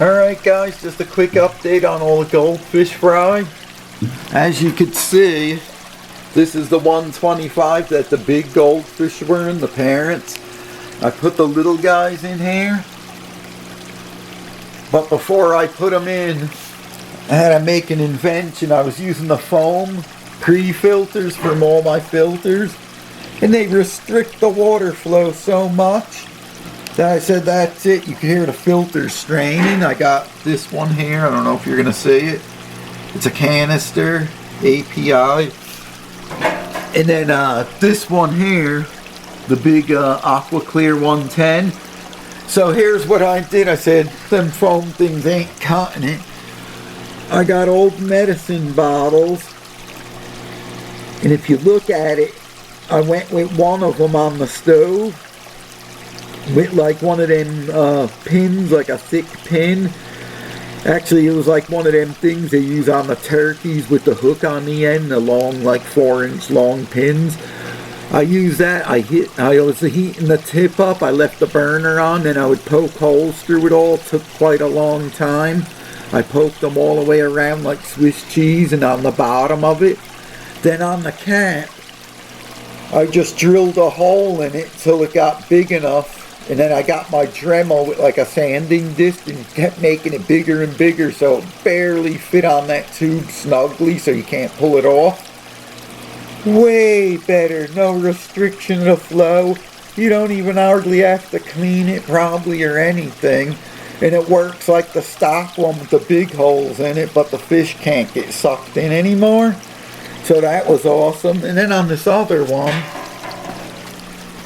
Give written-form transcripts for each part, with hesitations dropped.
Alright guys, just a quick update on all the goldfish fry. As you can see, this is the 125 that the big goldfish were in, the parents. I put the little guys in here. But before I put them in, I had to make an invention. I was using the foam pre filters from all my filters. And they restrict the water flow so much that I said, that's it. You can hear the filters straining. I got this one here. I don't know if you're going to see it. It's a canister, API. And then this one here, the big Aqua Clear 110. So here's what I did. I said, them foam things ain't cutting it. I got old medicine bottles. And if you look at it, I went with one of them on the stove. With like one of them pins, like a thick pin. Actually, it was like one of them things they use on the turkeys with the hook on the end, the long, like 4-inch long pins. I used that. I was heating the tip up. I left the burner on, and I would poke holes through it all. It took quite a long time. I poked them all the way around like Swiss cheese and on the bottom of it. Then on the cap, I just drilled a hole in it till it got big enough. And then I got my Dremel with like a sanding disc and kept making it bigger and bigger so it barely fit on that tube snugly so you can't pull it off. Way better, no restriction of flow. You don't even hardly have to clean it probably or anything. And it works like the stock one with the big holes in it, but the fish can't get sucked in anymore. So that was awesome. And then on this other one,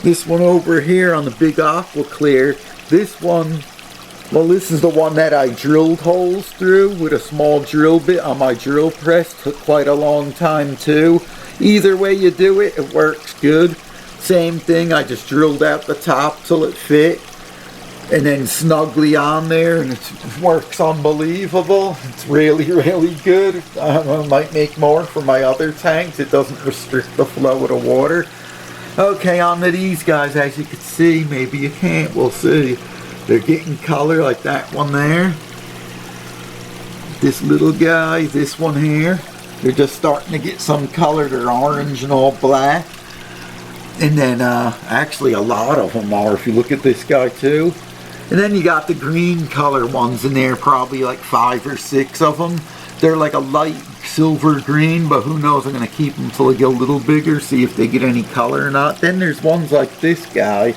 this one over here on the big Aqua Clear, this one, well, this is the one that I drilled holes through with a small drill bit on my drill press. Took quite a long time too. Either way you do it, it works good. Same thing, I just drilled out the top till it fit. And then snugly on there, and it works unbelievable. It's really, really good. I might make more for my other tanks. It doesn't restrict the flow of the water. Okay, on to these guys. As you can see, maybe you can't, we'll see. They're getting color like that one there. This little guy, this one here. They're just starting to get some color. They're orange and all black. And then actually a lot of them are, if you look at this guy too. And then you got the green color ones in there, probably like 5 or 6 of them. They're like a light silver green, but who knows, I'm going to keep them until they get a little bigger, see if they get any color or not. Then there's ones like this guy.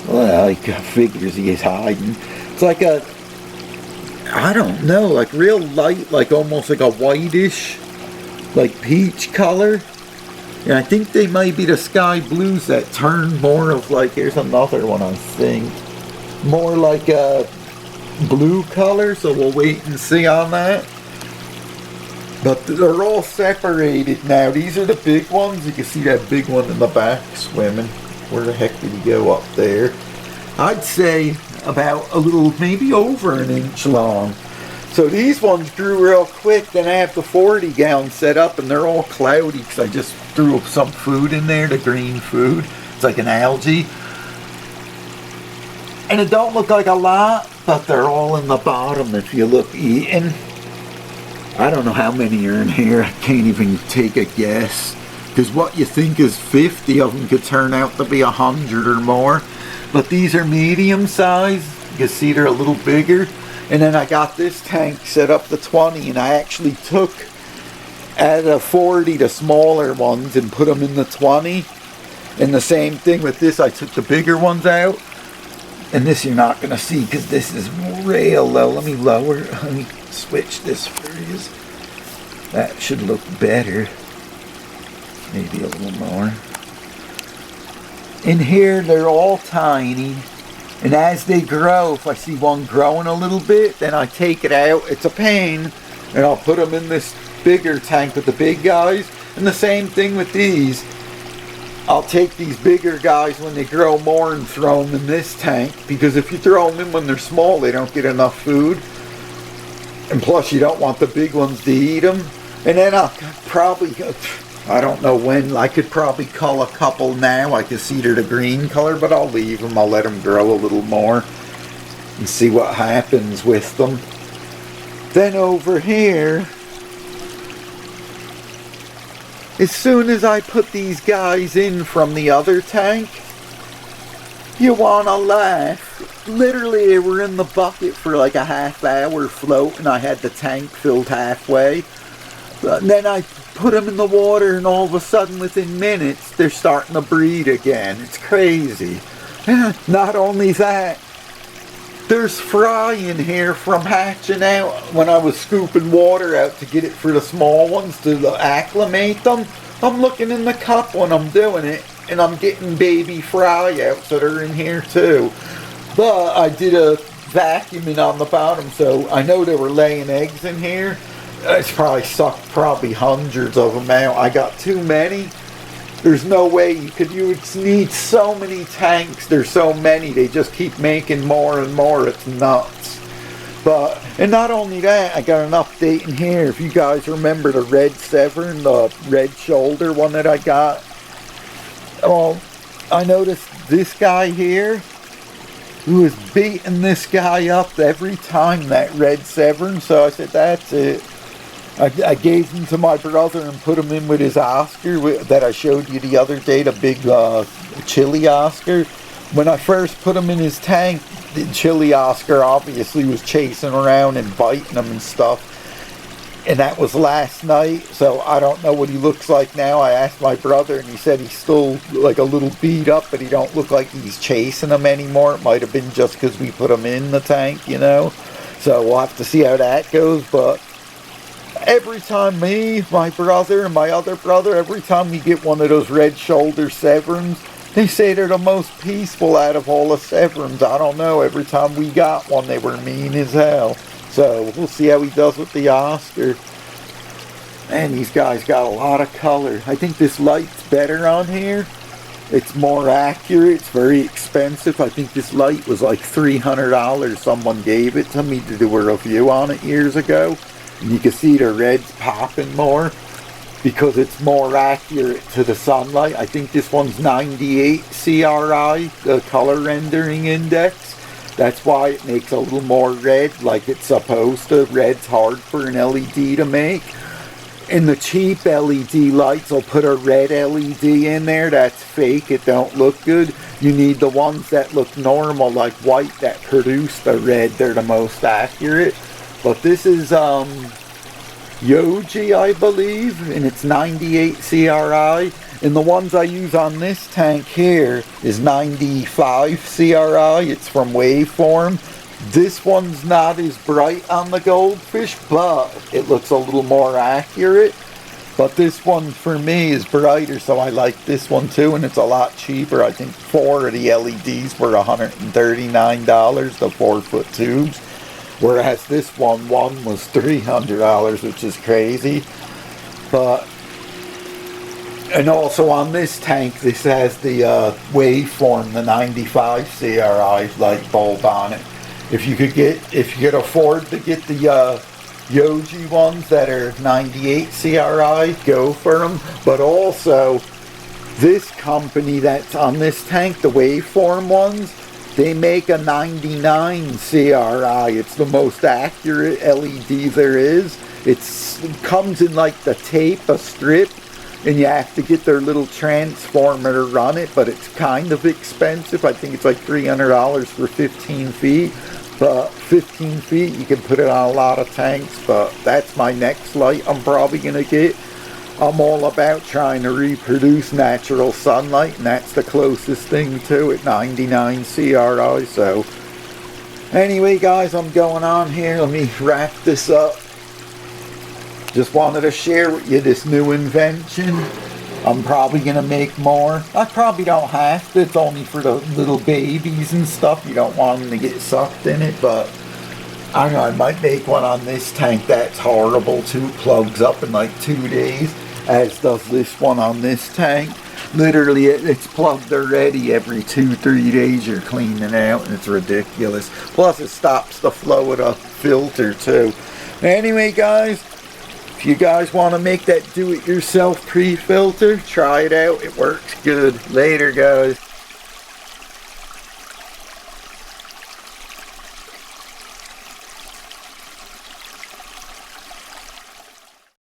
Well, he figures he is hiding. It's like a, I don't know, like real light, like almost like a whitish, like peach color. And I think they might be the sky blues that turn more of like, here's another one I think. More like a blue color, so we'll wait and see on that. But they're all separated now. These are the big ones. You can see that big one in the back swimming. Where the heck did he go up there? I'd say about a little, maybe over 1 inch long. So these ones grew real quick. Then I have the 40 gallon set up and they're all cloudy because I just threw some food in there, the green food. It's like an algae. And it don't look like a lot, but they're all in the bottom if you look eating. I don't know how many are in here. I can't even take a guess. Because what you think is 50 of them could turn out to be 100 or more. But these are medium size. You can see they're a little bigger. And then I got this tank set up to 20. And I actually took out of 40 the smaller ones and put them in the 20. And the same thing with this. I took the bigger ones out. And this you're not going to see because this is real low. Let me lower. Let me switch this for you. That should look better. Maybe a little more. In here, they're all tiny. And as they grow, if I see one growing a little bit, then I take it out. It's a pain. And I'll put them in this bigger tank with the big guys. And the same thing with these. I'll take these bigger guys when they grow more and throw them in this tank. Because if you throw them in when they're small, they don't get enough food. And plus, you don't want the big ones to eat them. And then I'll probably, I don't know when, I could probably cull a couple now. I can see they're the green color, but I'll leave them. I'll let them grow a little more. and see what happens with them. Then over here, as soon as I put these guys in from the other tank, you wanna laugh. Literally, they were in the bucket for like a half hour floating. I had the tank filled halfway. And then I put them in the water, and all of a sudden, within minutes, they're starting to breed again. It's crazy. Not only that, there's fry in here from hatching out when I was scooping water out to get it for the small ones to acclimate them. I'm looking in the cup when I'm doing it, and I'm getting baby fry out, so they're in here too. But I did a vacuuming on the bottom, so I know they were laying eggs in here. It's probably sucked probably hundreds of them out. I got too many. There's no way you would need so many tanks. There's so many. They just keep making more and more. It's nuts. And not only that, I got an update in here. If you guys remember the red Severn, the red shoulder one that I got. Well, I noticed this guy here, who was beating this guy up every time, that red Severn. So I said, that's it. I gave him to my brother and put him in with his Oscar that I showed you the other day, the big chili Oscar. When I first put him in his tank, the chili Oscar obviously was chasing around and biting him and stuff. And that was last night, so I don't know what he looks like now. I asked my brother, and he said he's still like a little beat up, but he don't look like he's chasing him anymore. It might have been just because we put him in the tank, you know. So we'll have to see how that goes, but every time me, my brother, and my other brother, every time we get one of those red shoulder Severns, they say they're the most peaceful out of all the Severns. I don't know, every time we got one, they were mean as hell. So we'll see how he does with the Oscar. And these guys got a lot of color. I think this light's better on here. It's more accurate. It's very expensive. I think this light was like $300. Someone gave it to me to do a review on it years ago. And you can see the red's popping more because it's more accurate to the sunlight. I think this one's 98 CRI, the color rendering index. That's why it makes a little more red like it's supposed to. Red's hard for an LED to make. And the cheap LED lights will put a red LED in there. That's fake. It don't look good. You need the ones that look normal, like white, that produce the red. They're the most accurate. But this is Yoji, I believe, and it's 98 CRI. And the ones I use on this tank here is 95 CRI. It's from Waveform. This one's not as bright on the Goldfish, but it looks a little more accurate. But this one for me is brighter, so I like this one too, and it's a lot cheaper. I think 4 of the LEDs were $139, the 4-foot tubes. Whereas this one was $300, which is crazy. And also on this tank, this has the Waveform, the 95 CRI light bulb on it. If you could afford to get the Yoji ones that are 98 CRI, go for them. But also, this company that's on this tank, the Waveform ones, they make a 99 CRI. It's the most accurate LED there is. It comes in like the tape, a strip, and you have to get their little transformer to run it, but it's kind of expensive. I think it's like $300 for 15 feet. But 15 feet, you can put it on a lot of tanks, but that's my next light I'm probably going to get. I'm all about trying to reproduce natural sunlight, and that's the closest thing to it, 99 CRI. So anyway, guys, I'm going on here. Let me wrap this up. Just wanted to share with you this new invention. I'm probably going to make more. I probably don't have to. It's only for the little babies and stuff. You don't want them to get sucked in it, but I don't know, I might make one on this tank. That's horrible too. Plugs up in like 2 days, as does this one on this tank. Literally, it's plugged already. Every 2-3 days you're cleaning out, and it's ridiculous. Plus, it stops the flow of the filter too. Anyway, guys, if you guys want to make that do-it-yourself pre-filter, try it out. It works good. Later, guys.